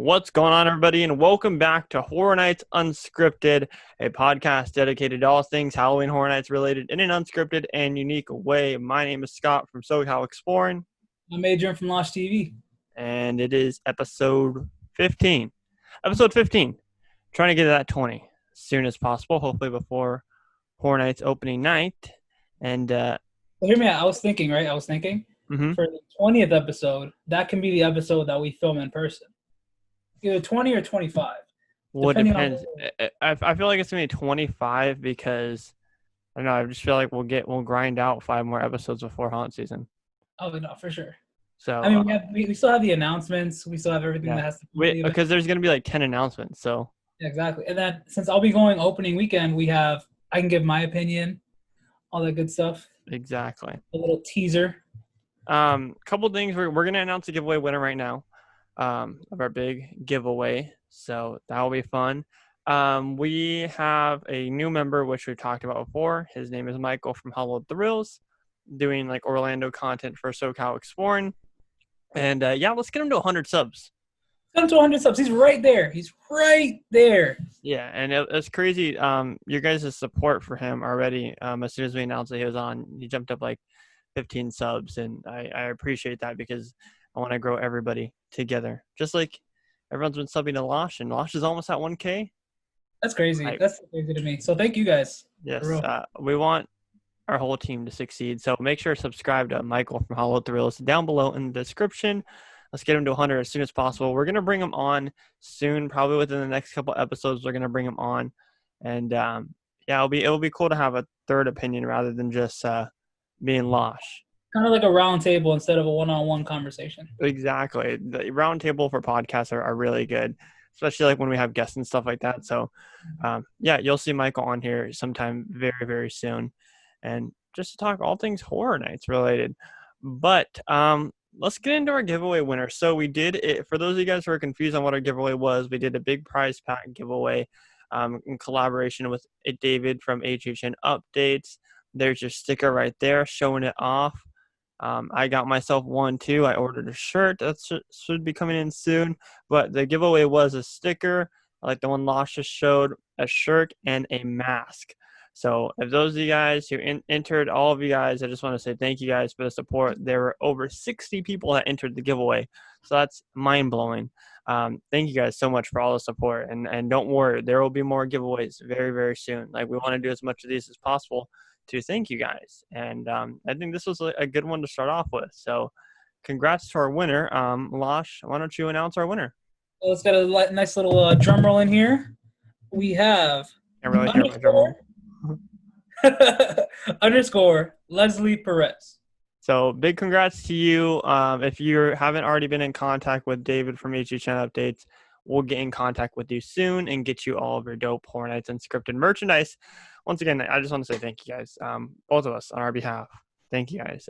What's going on, everybody, and welcome back to Horror Nights Unscripted, a podcast dedicated to all things Halloween Horror Nights related in an unscripted and unique way. My name is Scott from SoCal Exploring. I'm Adrian from LoshTV. And it is episode 15. Episode 15. Trying to get to that 20 as soon as possible, hopefully before Horror Nights opening night. And Well, hear me out. I was thinking for the 20th episode, that can be the episode that we film in person. Either 20 or 25. Well, it depends. I feel like it's going to be 25 because, I don't know, I just feel like we'll grind out 5 more episodes before haunt season. Oh, no, for sure. So I mean, we still have the announcements. We still have everything that has to be. Because there's going to be like 10 announcements. So exactly. And then since I'll be going opening weekend, I can give my opinion, all that good stuff. Exactly. A little teaser. Couple things. We're going to announce a giveaway winner right now. Of our big giveaway, so that will be fun. We have a new member, which we've talked about before. His name is Michael from Hallowed Thrills, doing like Orlando content for SoCal Exploring. And let's get him to 100 subs. Get him to 100 subs. He's right there. Yeah, and it's crazy. Your guys' support for him already. As soon as we announced that he was on, he jumped up like 15 subs, and I appreciate that because I want to grow everybody together. Just like everyone's been subbing to Losh, and Losh is almost at 1K. That's crazy. That's crazy to me. So thank you guys. Yes, we want our whole team to succeed. So make sure to subscribe to Michael from Hallowed Thrills down below in the description. Let's get him to 100 as soon as possible. We're going to bring him on soon, probably within the next couple episodes. We're going to bring him on. And it'll be cool to have a third opinion rather than just being Losh. Kind of like a round table instead of a one-on-one conversation. Exactly. The round table for podcasts are really good, especially like when we have guests and stuff like that. So, you'll see Michael on here sometime very, very soon. And just to talk all things Horror Nights related. But let's get into our giveaway winner. So we did it. For those of you guys who are confused on what our giveaway was, we did a big prize pack giveaway in collaboration with David from HHN Updates. There's your sticker right there showing it off. I got myself one too. I ordered a shirt that should be coming in soon. But the giveaway was a sticker, like the one Losh just showed, a shirt, and a mask. So if those of you guys who entered, all of you guys, I just want to say thank you guys for the support. There were over 60 people that entered the giveaway. So that's mind-blowing. Thank you guys so much for all the support. And don't worry, there will be more giveaways very, very soon. Like, we want to do as much of these as possible to thank you guys. And I think this was a good one to start off with. So congrats to our winner. Losh, why don't you announce our winner? So let's get a nice little drum roll in here. We have underscore Leslie Perez. So big congrats to you. If you haven't already been in contact with David from HHN Updates, we'll get in contact with you soon and get you all of your dope Horror Nights Unscripted merchandise. Once again, I just want to say thank you guys, both of us on our behalf. Thank you guys.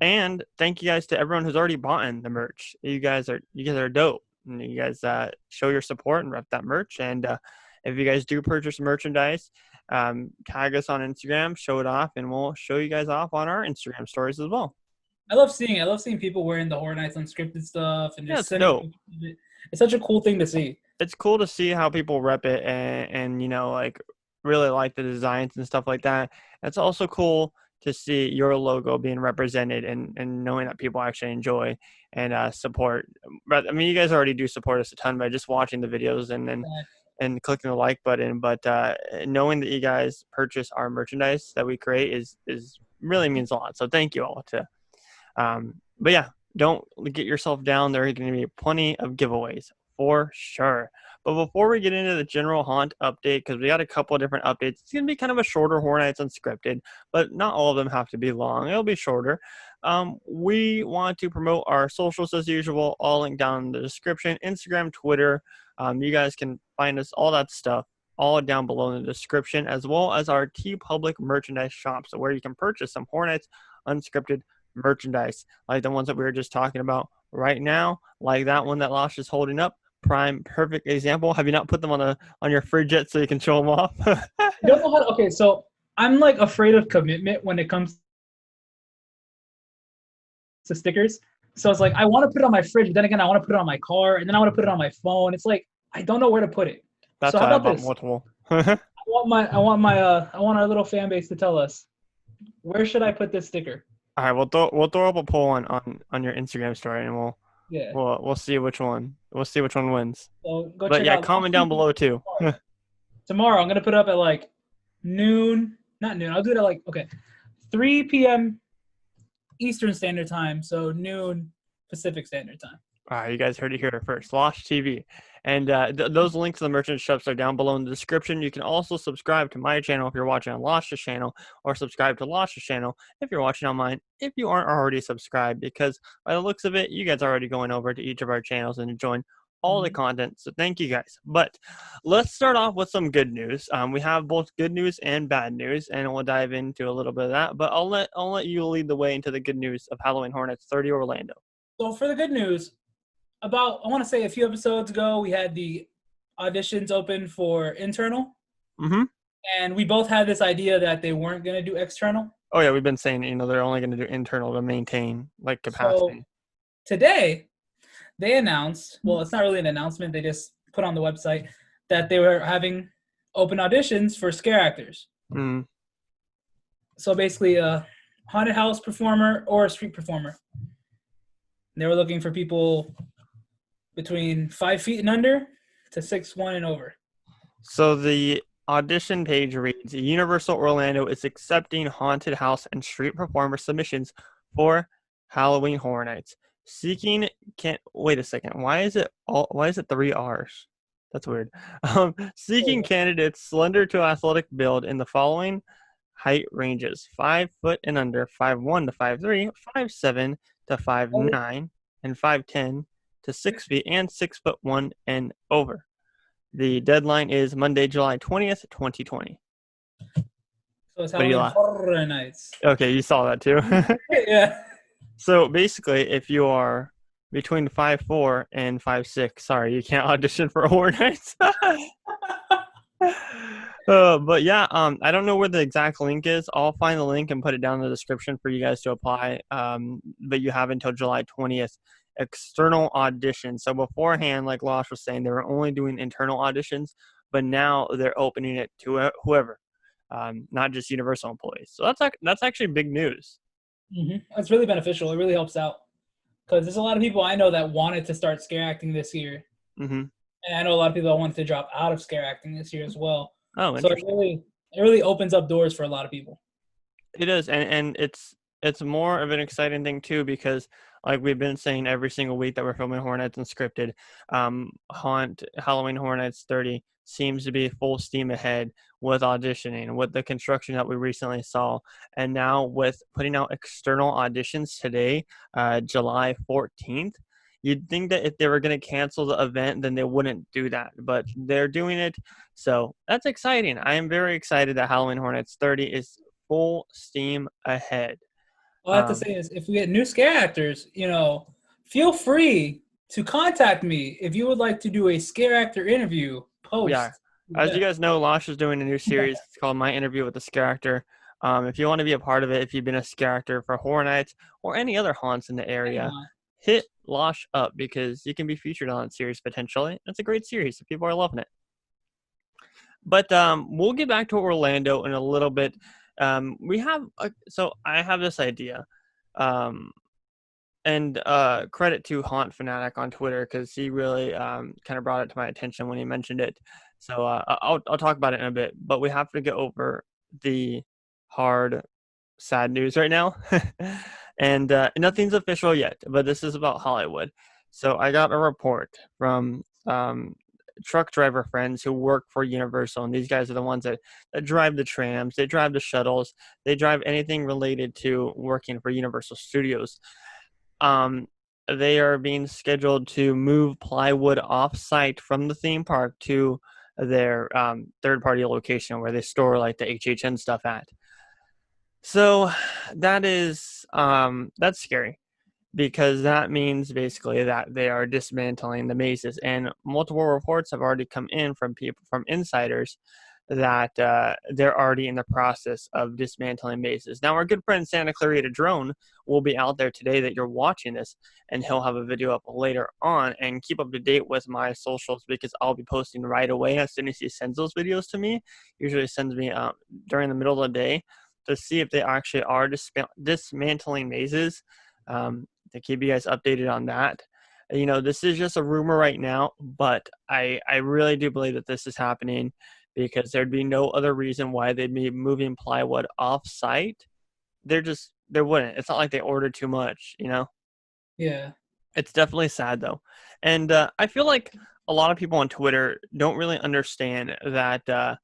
And thank you guys to everyone who's already bought in the merch. You guys are dope. And you guys show your support and rep that merch. And if you guys do purchase merchandise, tag us on Instagram, show it off, and we'll show you guys off on our Instagram stories as well. I love seeing people wearing the Horror Nights Unscripted stuff and just it's dope. It's such a cool thing to see. It's cool to see how people rep it and like really like the designs and stuff like that. It's also cool to see your logo being represented and knowing that people actually enjoy and support. But I mean, you guys already do support us a ton by just watching the videos and clicking the like button. But knowing that you guys purchase our merchandise that we create is really means a lot. So thank you all to. But yeah, don't get yourself down. There are going to be plenty of giveaways for sure. But before we get into the general haunt update, because we got a couple of different updates, it's going to be kind of a shorter Horror Nights Unscripted, but not all of them have to be long. It'll be shorter. We want to promote our socials as usual, all linked down in the description, Instagram, Twitter. You guys can find us, all that stuff, all down below in the description, as well as our TeePublic merchandise shop, so where you can purchase some Horror Nights Unscripted merchandise, like the ones that we were just talking about right now, like that one that Losh is holding up. Prime, perfect example. Have you not put them on your fridge yet so you can show them off? I don't know how to, okay, so I'm afraid of commitment when it comes to stickers. So it's like I want to put it on my fridge, but then again, I want to put it on my car, and then I want to put it on my phone. It's like I don't know where to put it. So That's how why I about bought this? multiple. I want our little fan base to tell us, where should I put this sticker? All right, we'll throw up a poll on your Instagram story, and we'll Yeah. we'll we'll see which one wins. So go But check yeah, out comment down below too. tomorrow. I'm gonna put it up at like noon, not noon. I'll do it at like 3 p.m. Eastern Standard Time, so noon Pacific Standard Time. All right, you guys heard it here first. LoshTV. And those links to the merchant shops are down below in the description. You can also subscribe to my channel if you're watching on Losh's channel, or subscribe to Losh's channel if you're watching on mine, if you aren't already subscribed, because by the looks of it, you guys are already going over to each of our channels and enjoying all the content. So thank you guys. But let's start off with some good news. We have both good news and bad news, and we'll dive into a little bit of that. But I'll let you lead the way into the good news of Halloween Hornets 30 Orlando. So for the good news, I want to say a few episodes ago, we had the auditions open for internal. Mm-hmm. And we both had this idea that they weren't going to do external. Oh, yeah, we've been saying, they're only going to do internal to maintain, like, capacity. So today, they announced, well, it's not really an announcement. They just put on the website that they were having open auditions for scare actors. Mm. So basically a haunted house performer or a street performer. They were looking for people between 5 feet and under to 6'1" and over. So the audition page reads, Universal Orlando is accepting haunted house and street performer submissions for Halloween Horror Nights. Wait a second. Why is it 3 R's? That's weird. Seeking candidates slender to athletic build in the following height ranges: 5 foot and under, 5'1" to 5'3", 5'7" to 5'9", and 5'10" to 6 feet, and 6'1" and over. The deadline is Monday, July 20th, 2020. So it's Halloween Horror Nights. Okay, you saw that too. Yeah. So basically, if you are between 5'4" and 5'6", sorry, you can't audition for Horror Nights. But yeah, I don't know where the exact link is. I'll find the link and put it down in the description for you guys to apply. But you have until July 20th. External auditions. So beforehand, like Losh was saying, they were only doing internal auditions, but now they're opening it to whoever, not just Universal employees. So that's actually big news. Mm-hmm. It's really beneficial. It really helps out because there's a lot of people I know that wanted to start scare acting this year. Mm-hmm. And I know a lot of people that wanted to drop out of scare acting this year as well. Oh, so it really opens up doors for a lot of people. It is, and it's more of an exciting thing too, because like we've been saying every single week that we're filming Hornets Unscripted, Halloween Horror Nights 30 seems to be full steam ahead with auditioning, with the construction that we recently saw, and now with putting out external auditions today, July 14th. You'd think that if they were going to cancel the event, then they wouldn't do that, but they're doing it. So that's exciting. I am very excited that Halloween Hornets 30 is full steam ahead. All I have to say is, if we get new scare actors, feel free to contact me if you would like to do a scare actor interview post. Yeah. As you guys know, Losh is doing a new series. It's called My Interview with the Scare Actor. If you want to be a part of it, if you've been a scare actor for Horror Nights or any other haunts in the area, hit Losh up because you can be featured on that series potentially. It's a great series. People are loving it. But we'll get back to Orlando in a little bit. So I have this idea, and credit to Haunt Fanatic on Twitter because he really kind of brought it to my attention when he mentioned it. So I'll talk about it in a bit, but we have to get over the hard, sad news right now. And nothing's official yet, but this is about Hollywood. So I got a report from truck driver friends who work for Universal, and these guys are the ones that drive the trams, they drive the shuttles, they drive anything related to working for Universal Studios. They are being scheduled to move plywood off-site from the theme park to their third-party location where they store like the HHN stuff at. So that is that's scary, because that means basically that they are dismantling the mazes, and multiple reports have already come in from people, from insiders, that they're already in the process of dismantling mazes. Now, our good friend Santa Clarita Drone will be out there today that you're watching this, and he'll have a video up later on. And keep up to date with my socials because I'll be posting right away as soon as he sends those videos to me. Usually sends me during the middle of the day to see if they actually are dismantling mazes, to keep you guys updated on that. You know, this is just a rumor right now, but I really do believe that this is happening because there'd be no other reason why they'd be moving plywood off site. There wouldn't. It's not like they ordered too much, you know? Yeah. It's definitely sad though. And I feel like a lot of people on Twitter don't really understand that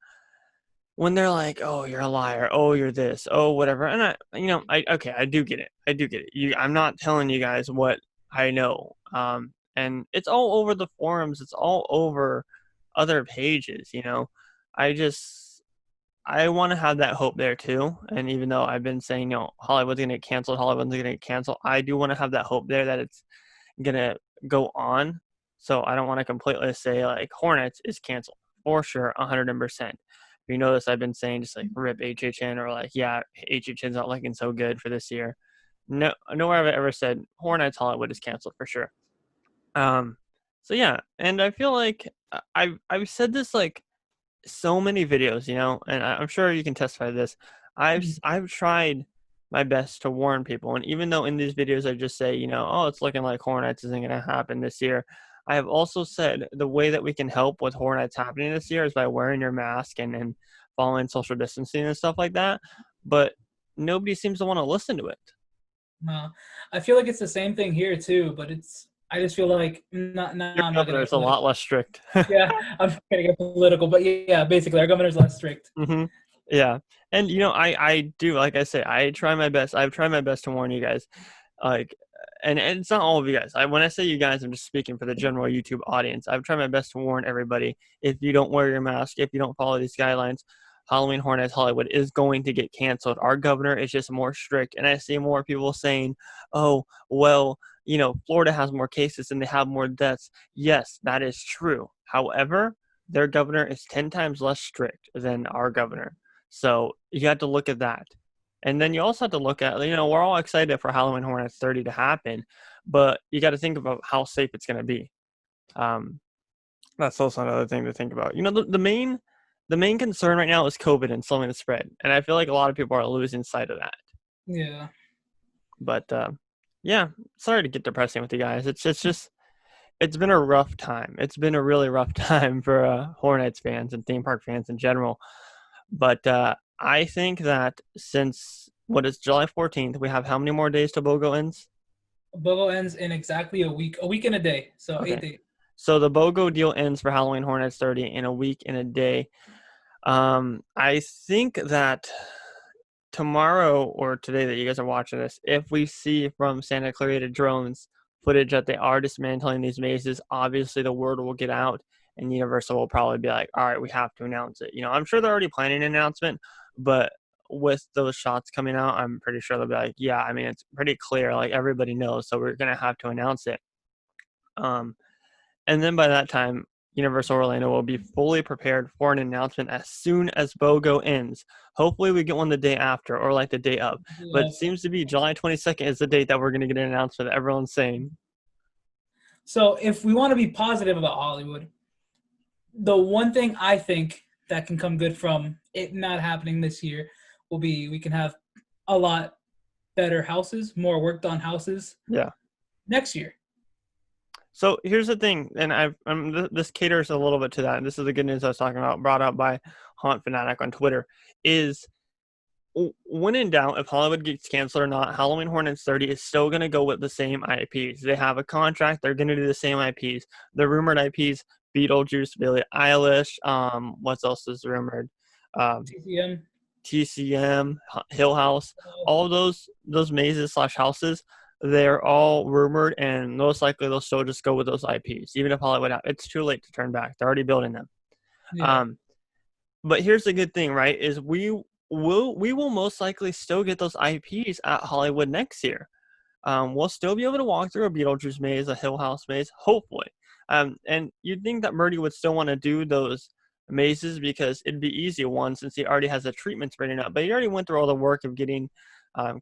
when they're like, "Oh, you're a liar. Oh, you're this. Oh, whatever." And I do get it. I do get it. I'm not telling you guys what I know. And it's all over the forums. It's all over other pages. I want to have that hope there too. And even though I've been saying, Hollywood's gonna get canceled, I do want to have that hope there that it's gonna go on. So I don't want to completely say like Hornets is canceled for sure, 100%. If you notice, I've been saying just like rip HHN or like, yeah, HHN's not looking so good for this year. No, nowhere I've ever said Hornets Hollywood is canceled for sure. So yeah, and I feel like I've said this like so many videos, and I'm sure you can testify to this. I've tried my best to warn people, and even though in these videos I just say, oh, it's looking like Hornets isn't going to happen this year, I have also said the way that we can help with Hornets happening this year is by wearing your mask and following social distancing and stuff like that. But nobody seems to want to listen to it. No, I feel like it's the same thing here too, but I just feel like I'm not gonna Governor get is a lot less strict. Yeah, I'm not gonna get political, but yeah, basically our governor's less strict. Mm-hmm. Yeah, and I do, like I say, I try my best. I've tried my best to warn you guys, like, and it's not all of you guys. When I say you guys, I'm just speaking for the general YouTube audience. I've tried my best to warn everybody. If you don't wear your mask, if you don't follow these guidelines, Halloween Hornets Hollywood is going to get canceled. Our governor is just more strict, and I see more people saying, "Oh, well, Florida has more cases and they have more deaths." Yes, that is true. However, their governor is 10 times less strict than our governor. So you have to look at that. And then you also have to look at, we're all excited for Halloween Hornets 30 to happen, but you got to think about how safe it's going to be. That's also another thing to think about. The main concern right now is COVID and slowing the spread. And I feel like a lot of people are losing sight of that. Yeah. But yeah, sorry to get depressing with you guys. It's been a rough time. It's been a really rough time for Hornets fans and theme park fans in general. But I think that since July 14th, we have how many more days till BOGO ends? BOGO ends in exactly a week and a day. So Okay. 8 days. So the BOGO deal ends for Halloween Hornets 30 in a week and a day. I think that tomorrow or today that you guys are watching this, if we see from Santa Clarita Drones footage that they are dismantling these mazes, obviously the word will get out and Universal will probably be like, all right, we have to announce it. I'm sure they're already planning an announcement, but with those shots coming out, I'm pretty sure they'll be like, yeah, I mean, it's pretty clear, like everybody knows, so we're going to have to announce it. And then by that time, Universal Orlando will be fully prepared for an announcement as soon as BOGO ends. Hopefully we get one the day after or like the day of. But it seems to be July 22nd is the date that we're going to get an announcement that everyone's saying. So if we want to be positive about Hollywood, the one thing I think that can come good from it not happening this year will be we can have a lot better houses, more worked on houses. Yeah. Next year. So here's the thing, and this caters a little bit to that, and this is the good news I was talking about, brought up by Haunt Fanatic on Twitter, is when in doubt, if Hollywood gets canceled or not, Halloween Hornets 30 is still going to go with the same IPs. They have a contract. They're going to do the same IPs. The rumored IPs, Beetlejuice, Billie Eilish, what else is rumored? TCM, Hill House, all of those mazes / houses, they're all rumored, and most likely they'll still just go with those IPs. Even if Hollywood, it's too late to turn back. They're already building them. Yeah. But here's the good thing, right? Is we will most likely still get those IPs at Hollywood next year. We'll still be able to walk through a Beetlejuice maze, a Hill House maze, hopefully. And you'd think that Murdy would still want to do those mazes because it'd be easy, one, since he already has the treatments written up, but he already went through all the work of getting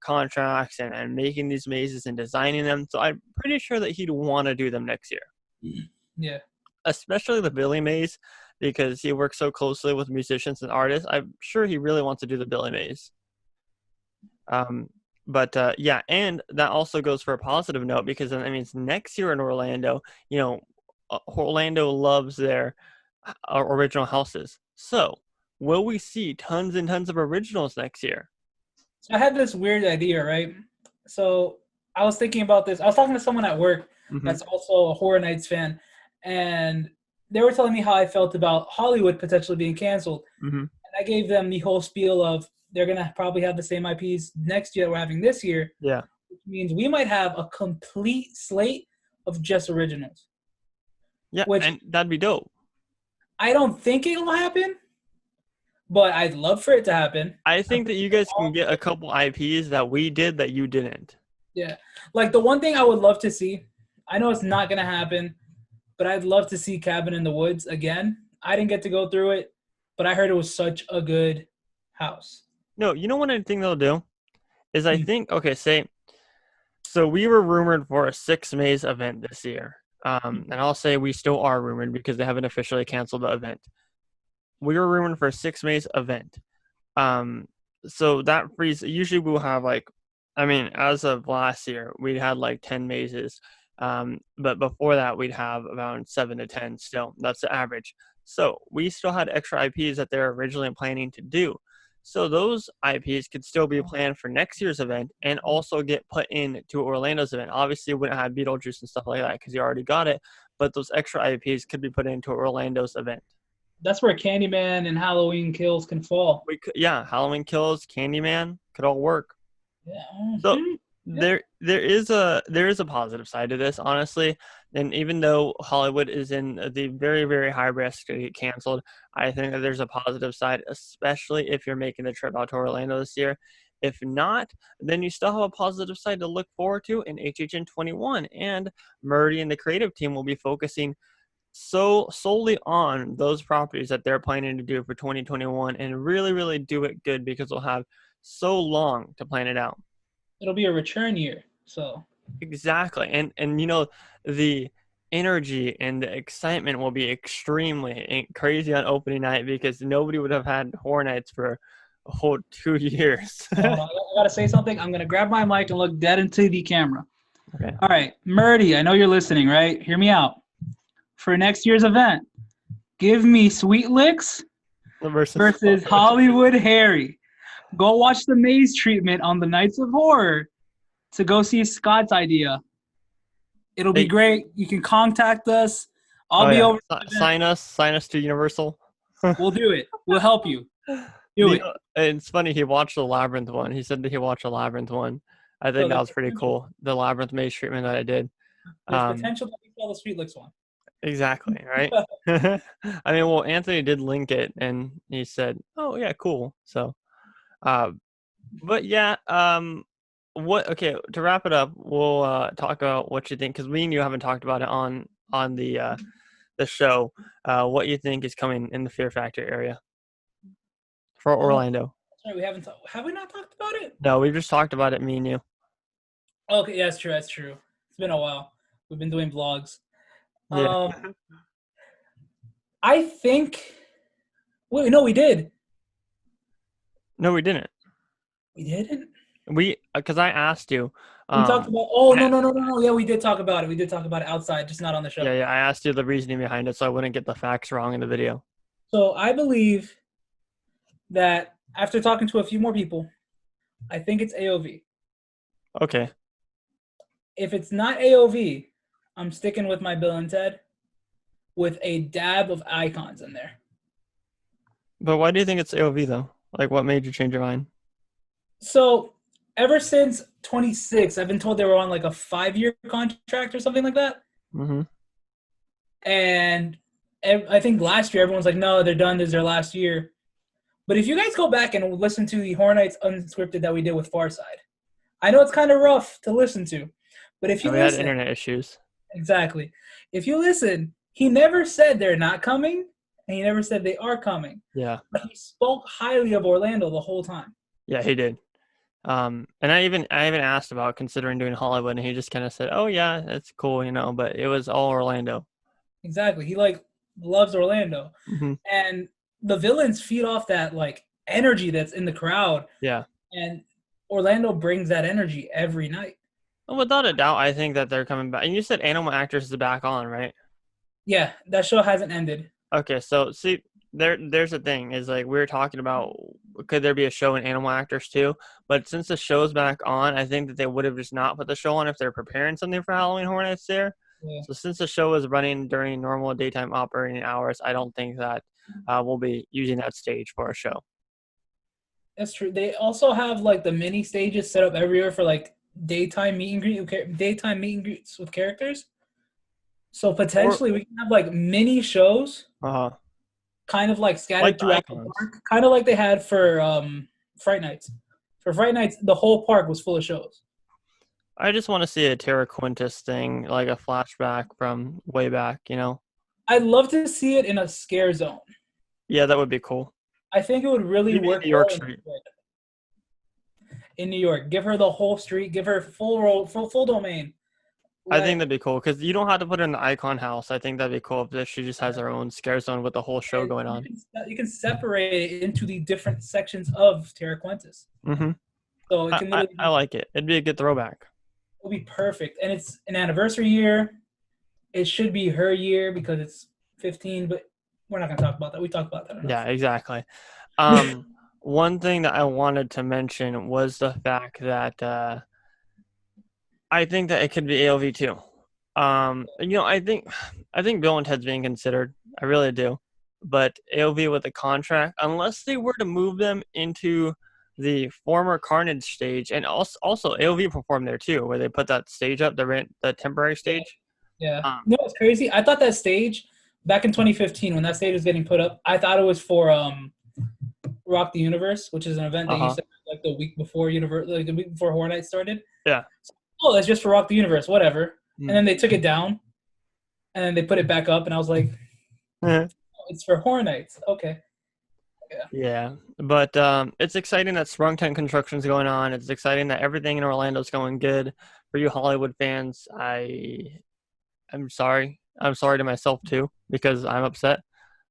contracts and making these mazes and designing them. So I'm pretty sure that he'd want to do them next year. Yeah. Especially the Billy maze, because he works so closely with musicians and artists. I'm sure he really wants to do the Billy maze. But yeah, and that also goes for a positive note, because that means next year in Orlando, Orlando loves their original houses. So will we see tons and tons of originals next year? So I had this weird idea, right? So I was thinking about this. I was talking to someone at work that's also a Horror Nights fan, and they were telling me how I felt about Hollywood potentially being canceled. And I gave them the whole spiel of they're going to probably have the same IPs next year that we're having this year. Yeah. Which means we might have a complete slate of just originals. Yeah, and that'd be dope. I don't think it'll happen, but I'd love for it to happen. I think that you guys can get a couple IPs that we did that you didn't. Yeah. Like the one thing I would love to see, I know it's not going to happen, but I'd love to see Cabin in the Woods again. I didn't get to go through it, but I heard it was such a good house. No, you know what I think they'll do? Is I think, so we were rumored for a 6 Maze event this year. And I'll say we still are rumored because they haven't officially canceled the event. We were rumored for a 6 Maze event. So that frees, usually we'll have as of last year, we had 10 mazes. But before that, we'd have around 7 to 10 still. That's the average. So we still had extra IPs that they're originally planning to do. So those IPs could still be planned for next year's event and also get put into Orlando's event. Obviously, we wouldn't have Beetlejuice and stuff like that because you already got it, but those extra IPs could be put into Orlando's event. That's where Candyman and Halloween Kills can fall. Halloween Kills, Candyman could all work. Yeah. So there is a positive side to this, honestly. And even though Hollywood is in the very, very high risk to get canceled, I think that there's a positive side, especially if you're making the trip out to Orlando this year. If not, then you still have a positive side to look forward to in HHN 21. And Murdy and the creative team will be focusing solely on those properties that they're planning to do for 2021 and really, really do it good, because they'll have so long to plan it out. It'll be a return year, so. Exactly. And the energy and the excitement will be extremely crazy on opening night, because nobody would have had Horror Nights for a whole 2 years. I got to say something. I'm going to grab my mic and look dead into the camera. Okay. All right. Murdy, I know you're listening, right? Hear me out. For next year's event, give me Sweet Licks versus Hollywood Harry. Go watch the maze treatment on the Nights of Horror to go see Scott's idea. It'll be great. You can contact us. I'll be over. Sign us to Universal. We'll do it. We'll help you. Do it. It's funny. He watched the Labyrinth one. He said that he watched the Labyrinth one. I think that was pretty cool. The Labyrinth maze treatment that I did. There's potential that we saw the Sweet Licks one. Exactly, right? I mean, well, Anthony did link it, and he said, oh, yeah, cool. So, but yeah, to wrap it up, we'll talk about what you think, because me and you haven't talked about it on the show, what you think is coming in the Fear Factor area for Orlando. Sorry, have we not talked about it? No, we just talked about it, me and you. Okay, yeah, that's true. It's been a while. We've been doing vlogs. Yeah. I think. Wait, no, we did. No, we didn't. We didn't. Because I asked you. We talked about. Oh no! Yeah, we did talk about it. We did talk about it outside, just not on the show. Yeah. I asked you the reasoning behind it, so I wouldn't get the facts wrong in the video. So I believe that after talking to a few more people, I think it's AOV. Okay. If it's not AOV, I'm sticking with my Bill and Ted with a dab of icons in there. But why do you think it's AOV, though? Like, what made you change your mind? So, ever since 26, I've been told they were on, like, a 5-year contract or something like that. Mm-hmm. And I think last year, everyone's like, no, they're done. This is their last year. But if you guys go back and listen to the Horror Nights Unscripted that we did with Farside, I know it's kind of rough to listen to. But if you we had internet issues. Exactly. If you listen, he never said they're not coming, and he never said they are coming. Yeah. But he spoke highly of Orlando the whole time. Yeah, he did. And I even asked about considering doing Hollywood, and he just kind of said, "Oh yeah, that's cool," but it was all Orlando. Exactly. He like loves Orlando. Hmm. And the villains feed off that like energy that's in the crowd. Yeah. And Orlando brings that energy every night. Well, without a doubt, I think that they're coming back. And you said Animal Actors is back on, right? Yeah, that show hasn't ended. Okay, so see, there's the thing is like we were talking about, could there be a show in Animal Actors too? But since the show's back on, I think that they would have just not put the show on if they're preparing something for Halloween Horror Nights there. Yeah. So since the show is running during normal daytime operating hours, I don't think that we'll be using that stage for a show. That's true. They also have like the mini stages set up everywhere for like daytime meet and greets with characters. So potentially we can have like mini shows, kind of like scattered like throughout the park, kind of like they had for Fright Nights. For Fright Nights, the whole park was full of shows. I just want to see a Terra Quintus thing, like a flashback from way back, I'd love to see it in a scare zone. Yeah, that would be cool. I think it would really work New York Street. In New York. Give her the whole street. Give her full domain. I think that'd be cool because you don't have to put her in the Icon House. I think that'd be cool if she just has her own scare zone with the whole show going on. You can separate it into the different sections of Terra Quintus. Mm-hmm. So it can I like it. It'd be a good throwback. It'll be perfect. And it's an anniversary year. It should be her year because it's 15, but we're not going to talk about that. We talked about that enough. Yeah, exactly. One thing that I wanted to mention was the fact that I think that it could be AOV too. I think Bill and Ted's being considered. I really do. But AOV with a contract, unless they were to move them into the former Carnage stage, and also AOV performed there too, where they put that stage up, the temporary stage. Yeah. It's crazy. I thought that stage back in 2015 when that stage was getting put up, I thought it was for Rock the Universe, which is an event that used to like the week before Horror Nights started. Yeah. So, that's just for Rock the Universe, whatever. And then they took it down, and then they put it back up, and I was like, it's for Horror Nights. Okay. Yeah, but it's exciting that Sprung Tent construction is going on. It's exciting that everything in Orlando is going good. For you Hollywood fans, I'm sorry. I'm sorry to myself too because I'm upset.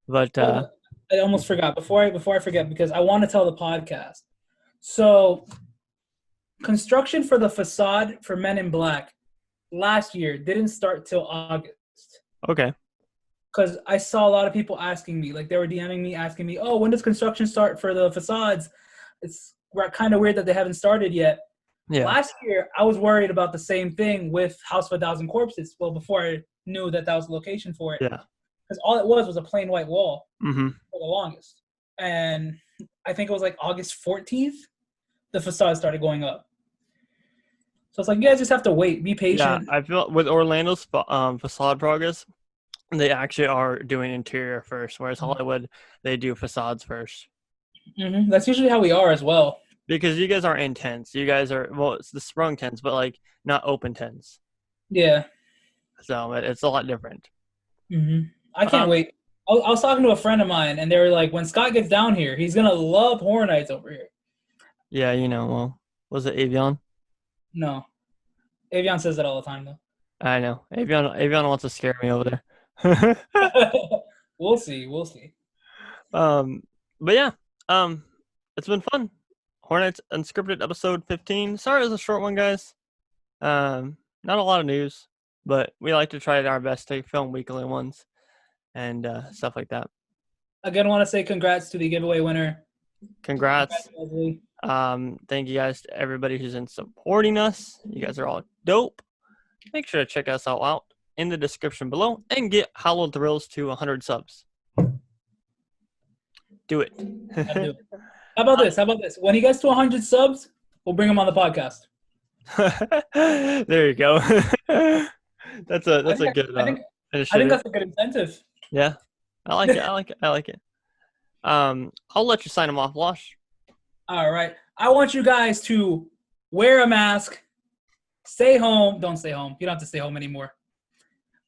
But I almost forgot before I forget because I want to tell the podcast. So, construction for the facade for Men in Black last year didn't start till August. Okay. Because I saw a lot of people asking me, like they were DMing me, asking me, "Oh, when does construction start for the facades?" It's kind of weird that they haven't started yet. Yeah. Last year, I was worried about the same thing with House of a Thousand Corpses. Well, before I knew that was the location for it. Yeah. Because all it was a plain white wall for the longest. And I think it was like August 14th, the facade started going up. So it's like, you guys just have to wait. Be patient. Yeah, I feel with Orlando's facade progress, they actually are doing interior first, whereas Hollywood, they do facades first. Mm-hmm. That's usually how we are as well. Because you guys aren't in tents. You guys are, it's the sprung tents, but like not open tents. Yeah. So it's a lot different. Mm-hmm. I can't wait. I was talking to a friend of mine, and they were like, when Scott gets down here, he's going to love Horror Nights over here. Yeah, well, was it Avion? No. Avion says that all the time, though. I know. Avion wants to scare me over there. We'll see. But yeah, it's been fun. Horror Nights Unscripted episode 15. Sorry it was a short one, guys. Not a lot of news, but we like to try our best to film weekly ones and stuff like that. Again, I want to say congrats to the giveaway winner. Congrats. Thank you guys to everybody who's been supporting us. You guys are all dope. Make sure to check us all out in the description below and get Hallowed Thrills to 100 subs. Do it. How about this? When he gets to 100 subs, we'll bring him on the podcast. There you go. That's a good I think that's a good incentive. Yeah. I like it. I'll let you sign them off, Losh. All right. I want you guys to wear a mask, stay home. Don't stay home. You don't have to stay home anymore.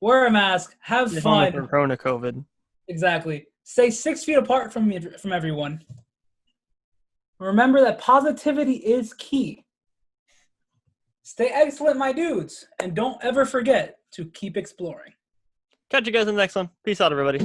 Wear a mask, have fun. For Corona COVID. Exactly. Stay 6 feet apart from everyone. Remember that positivity is key. Stay excellent, my dudes, and don't ever forget to keep exploring. Catch you guys in the next one. Peace out, everybody.